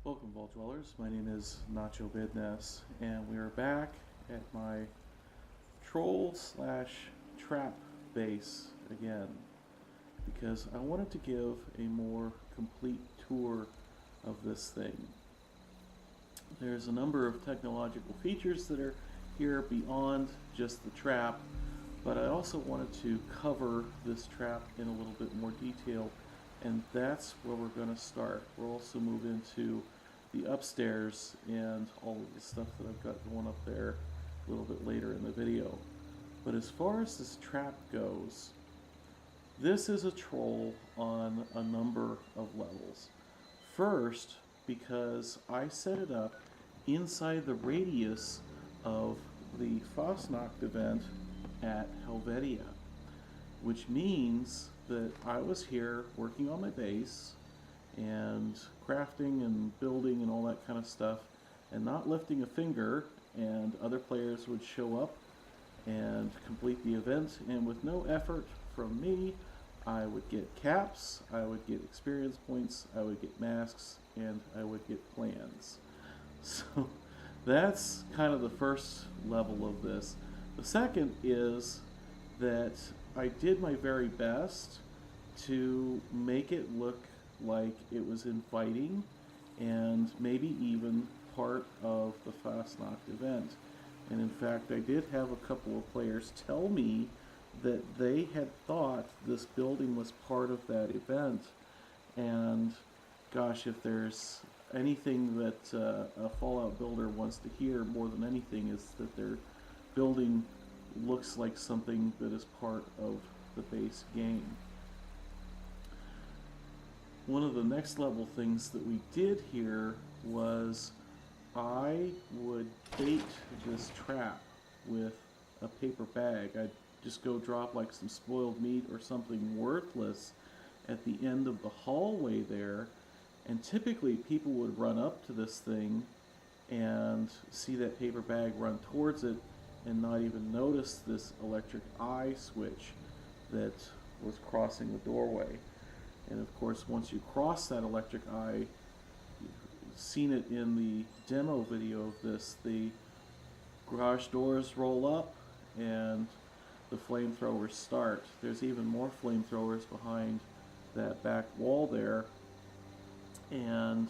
Welcome, Vault Dwellers. My name is Nacho Bidness, and we are back at my troll/trap base again because I wanted to give a more complete tour of this thing. There's a number of technological features that are here beyond just the trap, but I also wanted to cover this trap in a little bit more detail, and that's where we're going to start. We'll also move into the upstairs and all of the stuff that I've got going up there a little bit later in the video. But as far as this trap goes, this is a troll on a number of levels. First, because I set it up inside the radius of the Fastnacht event at Helvetia, which means that I was here working on my base and crafting and building and all that kind of stuff and not lifting a finger, and other players would show up and complete the event, and with no effort from me I would get caps, I would get experience points, I would get masks, and I would get plans. So that's kind of the first level of this. The second is that I did my very best to make it look like it was inviting and maybe even part of the Fastnacht event. And in fact, I did have a couple of players tell me that they had thought this building was part of that event. And gosh, if there's anything that a Fallout builder wants to hear more than anything, is that their building looks like something that is part of the base game. One of the next level things that we did here was I would bait this trap with a paper bag. I'd just go drop like some spoiled meat or something worthless at the end of the hallway there, and typically people would run up to this thing and see that paper bag, run towards it, and not even notice this electric eye switch that was crossing the doorway. And of course, once you cross that electric eye, you've seen it in the demo video of this, the garage doors roll up and the flamethrowers start. There's even more flamethrowers behind that back wall there, and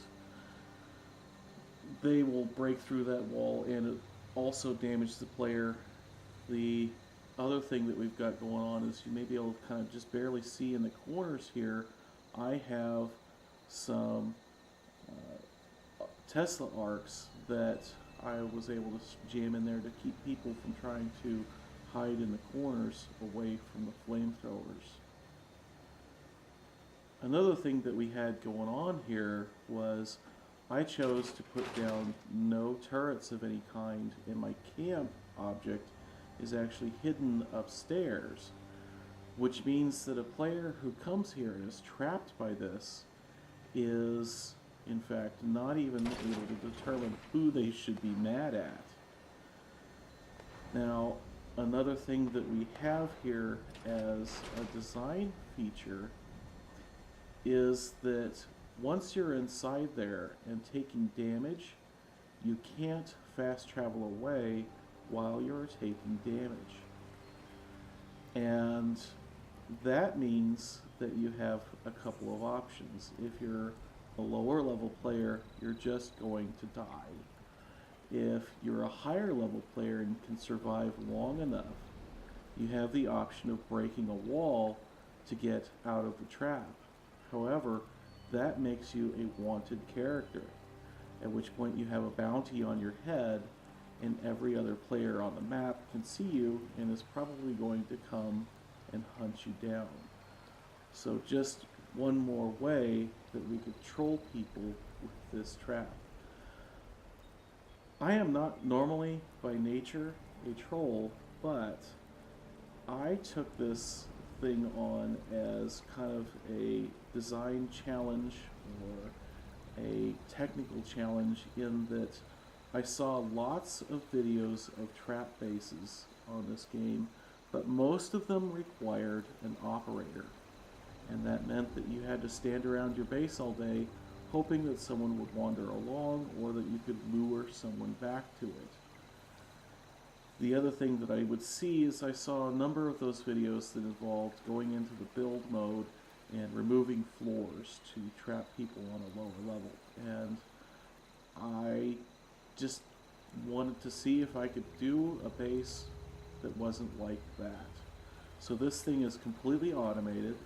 they will break through that wall and it also damage the player. The other thing that we've got going on is you may be able to kind of just barely see in the corners here, I have some Tesla arcs that I was able to jam in there to keep people from trying to hide in the corners away from the flamethrowers. Another thing that we had going on here was I chose to put down no turrets of any kind, and my camp object is actually hidden upstairs, which means that a player who comes here and is trapped by this is, in fact, not even able to determine who they should be mad at. Now, another thing that we have here as a design feature is that once you're inside there and taking damage, you can't fast travel away while you're taking damage. And that means that you have a couple of options. If you're a lower level player, you're just going to die. If you're a higher level player and can survive long enough, you have the option of breaking a wall to get out of the trap. However, that makes you a wanted character, at which point you have a bounty on your head, and every other player on the map can see you and is probably going to come and hunt you down. So just one more way that we could troll people with this trap. I am not normally by nature a troll, but I took this thing on as kind of a design challenge or a technical challenge, in that I saw lots of videos of trap bases on this game, but most of them required an operator. And that meant that you had to stand around your base all day hoping that someone would wander along or that you could lure someone back to it. The other thing that I would see is I saw a number of those videos that involved going into the build mode and removing floors to trap people on a lower level. And I just wanted to see if I could do a base that wasn't like that. So this thing is completely automated,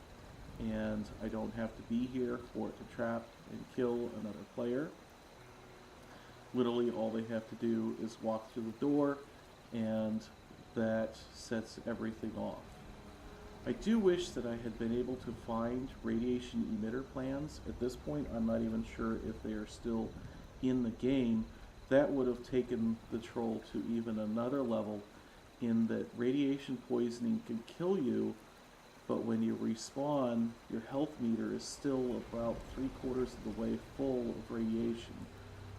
and I don't have to be here for it to trap and kill another player. Literally all they have to do is walk through the door, and that sets everything off. I do wish that I had been able to find radiation emitter plans. At this point, I'm not even sure if they are still in the game. That would have taken the troll to even another level, in that radiation poisoning can kill you, but when you respawn, your health meter is still about 3/4 of the way full of radiation.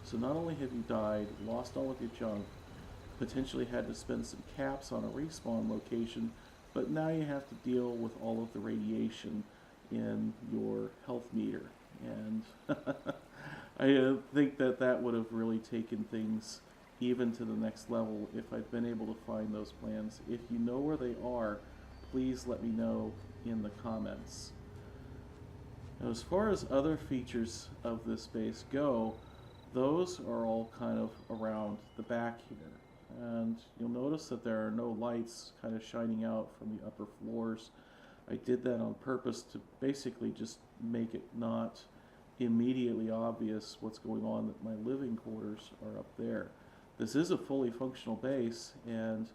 So not only have you died, lost all of your junk, potentially had to spend some caps on a respawn location, but now you have to deal with all of the radiation in your health meter. And I think that that would have really taken things even to the next level if I'd been able to find those plans. If you know where they are, please let me know in the comments. Now, as far as other features of this base go, those are all kind of around the back here. And you'll notice that there are no lights kind of shining out from the upper floors. I did that on purpose to basically just make it not immediately obvious what's going on, that my living quarters are up there. This is a fully functional base, and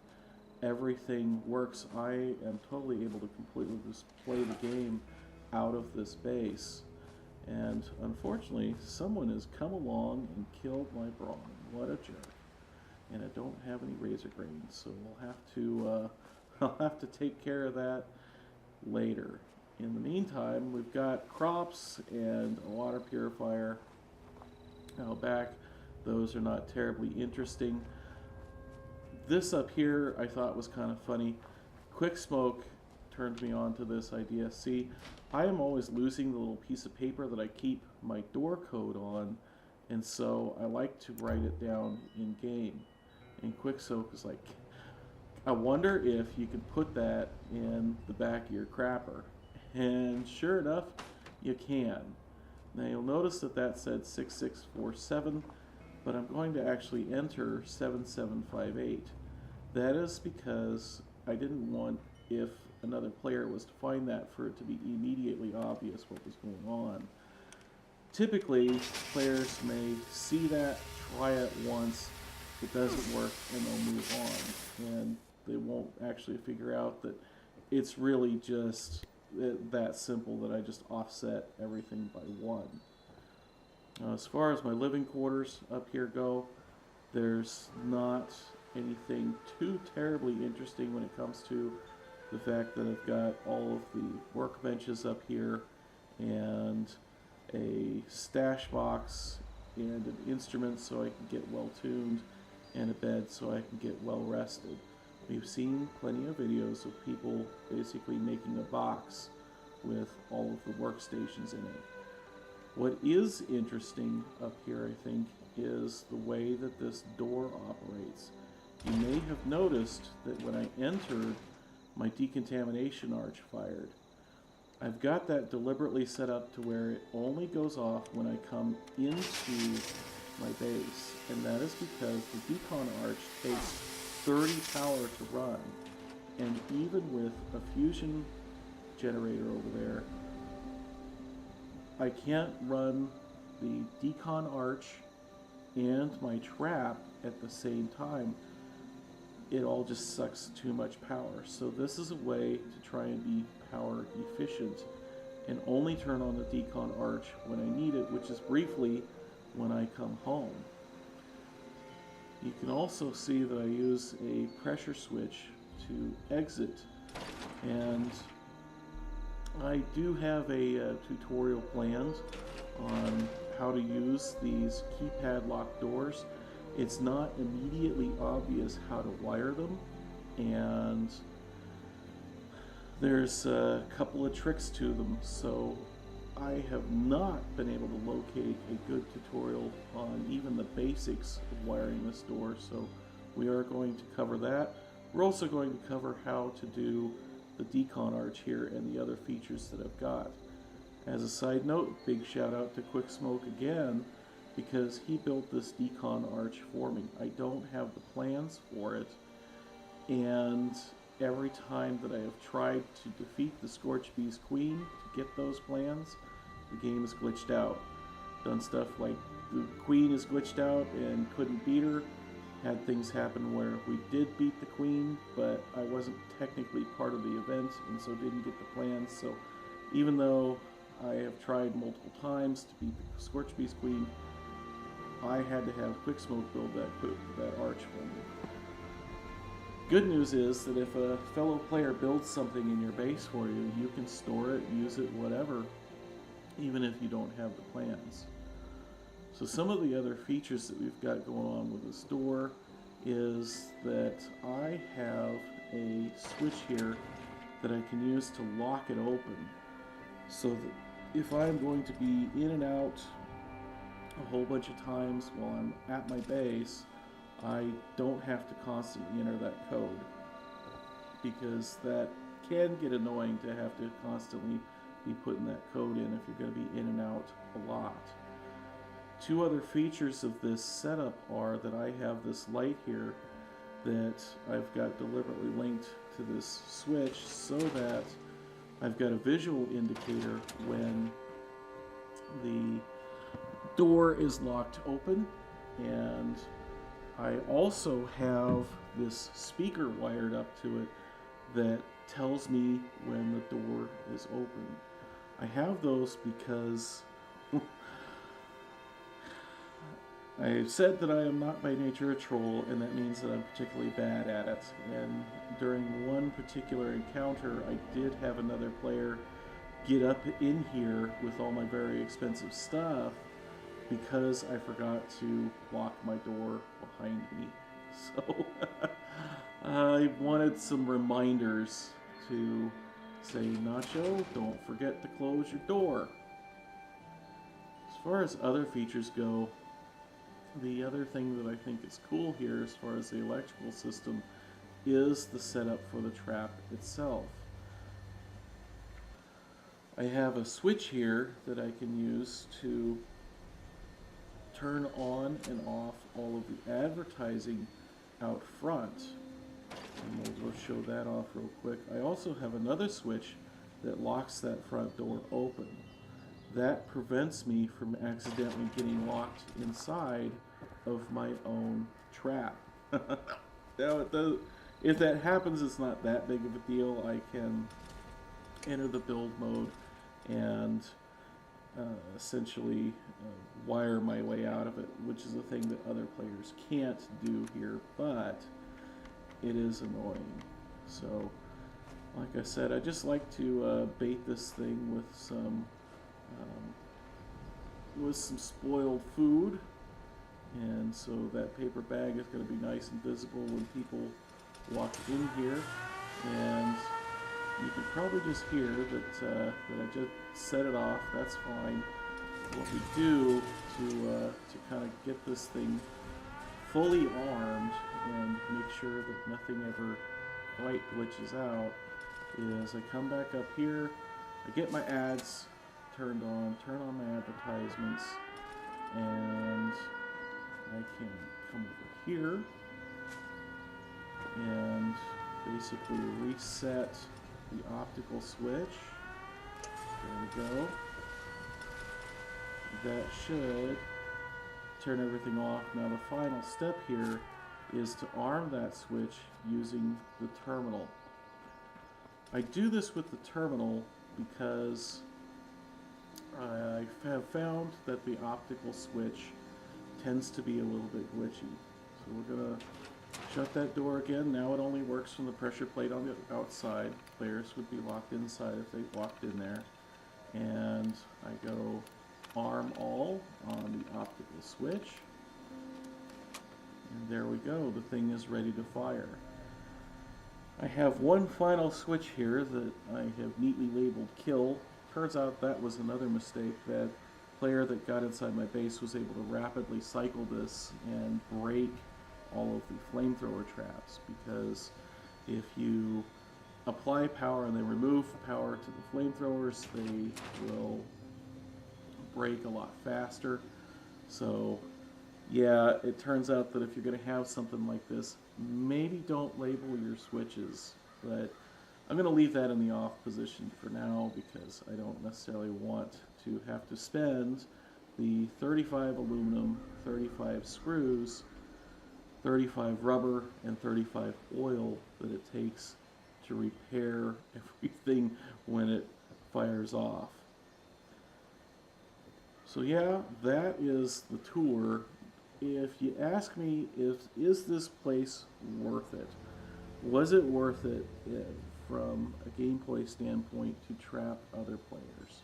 everything works. I am totally able to completely display the game out of this base. And unfortunately, someone has come along and killed my brawn. What a jerk. And I don't have any razor grains, so I'll have to take care of that later. In the meantime, we've got crops and a water purifier out back. Those are not terribly interesting. This up here I thought was kind of funny. Quick Smoke turned me on to this idea. See, I am always losing the little piece of paper that I keep my door code on, and so I like to write it down in game. And Quick Soak is like, I wonder if you could put that in the back of your crapper. And sure enough, you can. Now you'll notice that that said 6647, but I'm going to actually enter 7758. That is because I didn't want, if another player was to find that, for it to be immediately obvious what was going on. Typically, players may see that, try it once, it doesn't work, and they'll move on. And they won't actually figure out that it's really just that simple, that I just offset everything by 1. As far as my living quarters up here go, there's not anything too terribly interesting when it comes to the fact that I've got all of the workbenches up here, and a stash box, and an instrument so I can get well tuned, and a bed so I can get well rested. We've seen plenty of videos of people basically making a box with all of the workstations in it. What is interesting up here, I think, is the way that this door operates. You may have noticed that when I entered, my decontamination arch fired. I've got that deliberately set up to where it only goes off when I come into my base, and that is because the decon arch takes 30 power to run, and even with a fusion generator over there, I can't run the decon arch and my trap at the same time. It all just sucks too much power. So this is a way to try and be power efficient and only turn on the decon arch when I need it, which is briefly when I come home. You can also see that I use a pressure switch to exit, and I do have a tutorial planned on how to use these keypad lock doors. It's not immediately obvious how to wire them, and there's a couple of tricks to them, so I have not been able to locate a good tutorial on even the basics of wiring this door, so we are going to cover that. We're also going to cover how to do the decon arch here and the other features that I've got. As a side note, big shout out to Quick Smoke again, because he built this decon arch for me. I don't have the plans for it, and every time that I have tried to defeat the Scorched Bee's Queen to get those plans, the game is glitched out. Done stuff like the Queen is glitched out and couldn't beat her. Had things happen where we did beat the Queen, but I wasn't technically part of the event and so didn't get the plans. So even though I have tried multiple times to beat the Scorched Bee's Queen, I had to have Quick Smoke build that arch for me. Good news is that if a fellow player builds something in your base for you, you can store it, use it, whatever, even if you don't have the plans. So some of the other features that we've got going on with this door is that I have a switch here that I can use to lock it open, so that if I'm going to be in and out a whole bunch of times while I'm at my base, I don't have to constantly enter that code, because that can get annoying to have to constantly be putting that code in if you're going to be in and out a lot. Two other features of this setup are that I have this light here that I've got deliberately linked to this switch so that I've got a visual indicator when the door is locked open, and I also have this speaker wired up to it that tells me when the door is open. I have those because I said that I am not by nature a troll, and that means that I'm particularly bad at it. And during one particular encounter, I did have another player get up in here with all my very expensive stuff because I forgot to lock my door behind me. So I wanted some reminders to say, Nacho, don't forget to close your door. As far as other features go, the other thing that I think is cool here as far as the electrical system is the setup for the trap itself. I have a switch here that I can use to turn on and off all of the advertising out front. And we'll go show that off real quick. I also have another switch that locks that front door open. That prevents me from accidentally getting locked inside of my own trap. Now, if that happens, it's not that big of a deal. I can enter the build mode and essentially wire my way out of it, which is a thing that other players can't do here, but it is annoying. So, like I said, I just like to bait this thing with some spoiled food, and so that paper bag is going to be nice and visible when people walk in here. And you can probably just hear that I just set it off. That's fine. What we do to kind of get this thing fully armed and make sure that nothing ever quite glitches out is I come back up here, I get my ads turned on, turn on my advertisements, and I can come over here and basically reset the optical switch. There we go. That should turn everything off. Now the final step here is to arm that switch using the terminal. I do this with the terminal because I have found that the optical switch tends to be a little bit glitchy. So we're going to shut that door again. Now it only works from the pressure plate on the outside. Players would be locked inside if they walked in there. And I go arm all on the optical switch. And there we go. The thing is ready to fire. I have one final switch here that I have neatly labeled kill turns out that was another mistake. That player that got inside my base was able to rapidly cycle this and break all of the flamethrower traps, because if you apply power and then remove power to the flamethrowers, they will break a lot faster. So yeah, it turns out that if you're going to have something like this, maybe don't label your switches, but I'm going to leave that in the off position for now because I don't necessarily want to have to spend the 35 aluminum, 35 screws, 35 rubber, and 35 oil that it takes to repair everything when it fires off. So yeah, that is the tour. If you ask me, is this place worth it? Was it worth it from a gameplay standpoint to trap other players?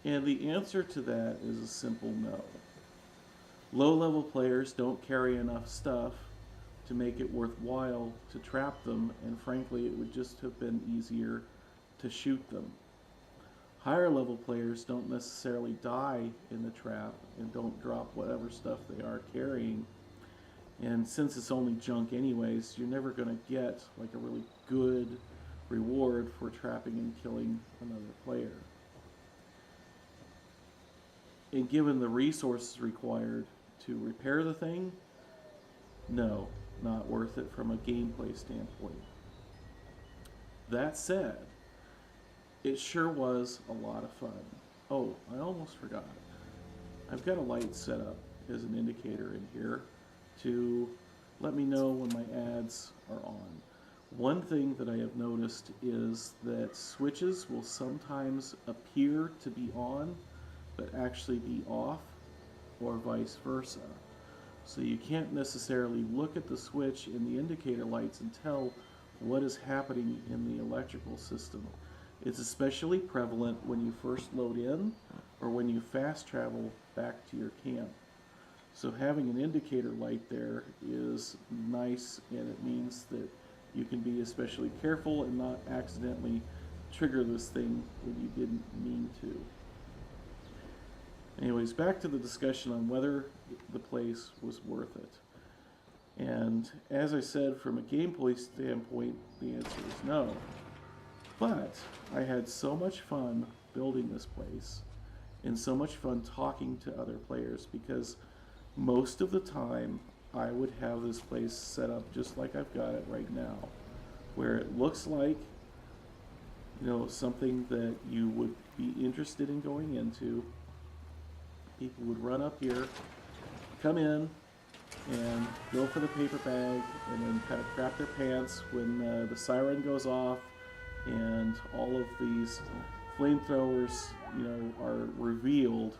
And the answer to that is a simple no. Low-level players don't carry enough stuff to make it worthwhile to trap them, and frankly, it would just have been easier to shoot them. Higher level players don't necessarily die in the trap and don't drop whatever stuff they are carrying. And since it's only junk anyways, you're never going to get like a really good reward for trapping and killing another player. And given the resources required to repair the thing, no, not worth it from a gameplay standpoint. That said, it sure was a lot of fun. Oh, I almost forgot. I've got a light set up as an indicator in here to let me know when my ads are on. One thing that I have noticed is that switches will sometimes appear to be on, but actually be off, or vice versa. So you can't necessarily look at the switch in the indicator lights and tell what is happening in the electrical system. It's especially prevalent when you first load in or when you fast travel back to your camp. So having an indicator light there is nice, and it means that you can be especially careful and not accidentally trigger this thing when you didn't mean to. Anyways, back to the discussion on whether the place was worth it. And as I said, from a gameplay standpoint, the answer is no. But I had so much fun building this place and so much fun talking to other players, because most of the time I would have this place set up just like I've got it right now, where it looks like, you know, something that you would be interested in going into. People would run up here, come in, and go for the paper bag, and then kind of crap their pants when the siren goes off and all of these flamethrowers, you know, are revealed.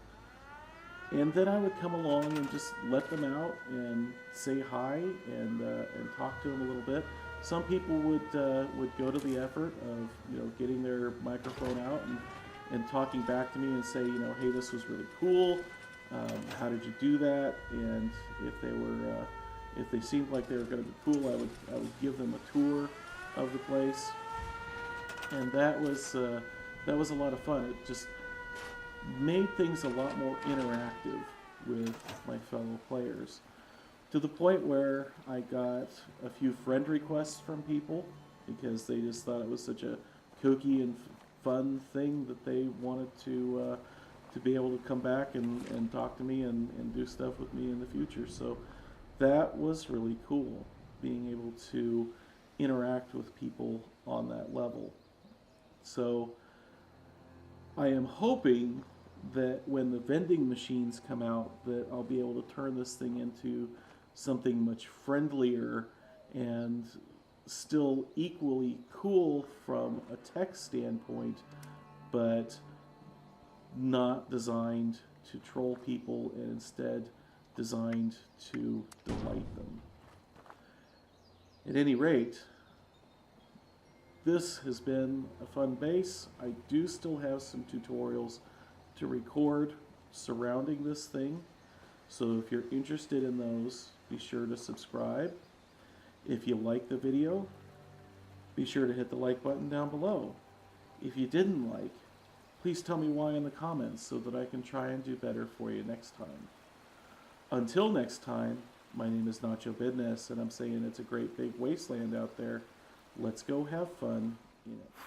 And then I would come along and just let them out and say hi and talk to them a little bit. Some people would go to the effort of, you know, getting their microphone out and talking back to me and say, you know, hey, this was really cool. How did you do that? And if they seemed like they were going to be cool, I would give them a tour of the place. And that was a lot of fun. It just made things a lot more interactive with my fellow players, to the point where I got a few friend requests from people because they just thought it was such a kooky and fun thing that they wanted to be able to come back and talk to me and do stuff with me in the future. So that was really cool, being able to interact with people on that level. So I am hoping that when the vending machines come out, that I'll be able to turn this thing into something much friendlier and still equally cool from a tech standpoint, but not designed to troll people and instead designed to delight them. At any rate, this has been a fun base. I do still have some tutorials to record surrounding this thing, so if you're interested in those, be sure to subscribe. If you like the video, be sure to hit the like button down below. If you didn't like, Please tell me why in the comments so that I can try and do better for you next time. Until next time, my name is Nacho Bidness, and I'm saying it's a great big wasteland out there. Let's go have fun in it.